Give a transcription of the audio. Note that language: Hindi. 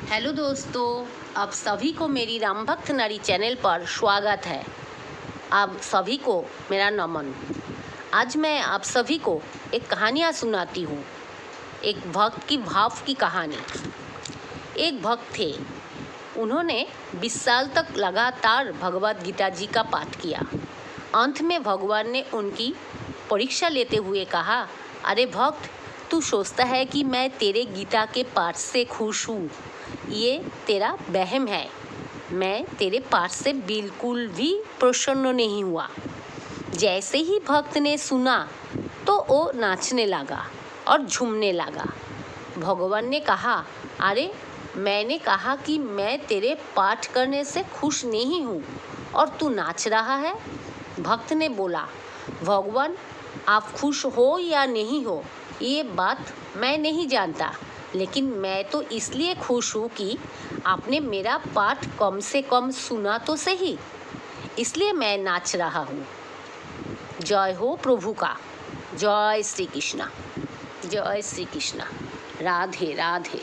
हेलो दोस्तों, आप सभी को मेरी राम भक्त नारी चैनल पर स्वागत है। आप सभी को मेरा नमन। आज मैं आप सभी को एक कहानियाँ सुनाती हूँ। एक भक्त की भाव की कहानी। एक भक्त थे, उन्होंने 20 साल तक लगातार भगवद गीता जी का पाठ किया। अंत में भगवान ने उनकी परीक्षा लेते हुए कहा, अरे भक्त, तू सोचता है कि मैं तेरे गीता के पाठ से खुश हूँ। ये तेरा वहम है। मैं तेरे पाठ से बिल्कुल भी प्रसन्न नहीं हुआ। जैसे ही भक्त ने सुना तो वो नाचने लगा और झूमने लगा। भगवान ने कहा, अरे मैंने कहा कि मैं तेरे पाठ करने से खुश नहीं हूँ और तू नाच रहा है। भक्त ने बोला, भगवान, आप खुश हो या नहीं हो ये बात मैं नहीं जानता, लेकिन मैं तो इसलिए खुश हूँ कि आपने मेरा पाठ कम से कम सुना तो सही, इसलिए मैं नाच रहा हूँ। जय हो प्रभु का। जय श्री कृष्णा। जय श्री कृष्णा। राधे राधे।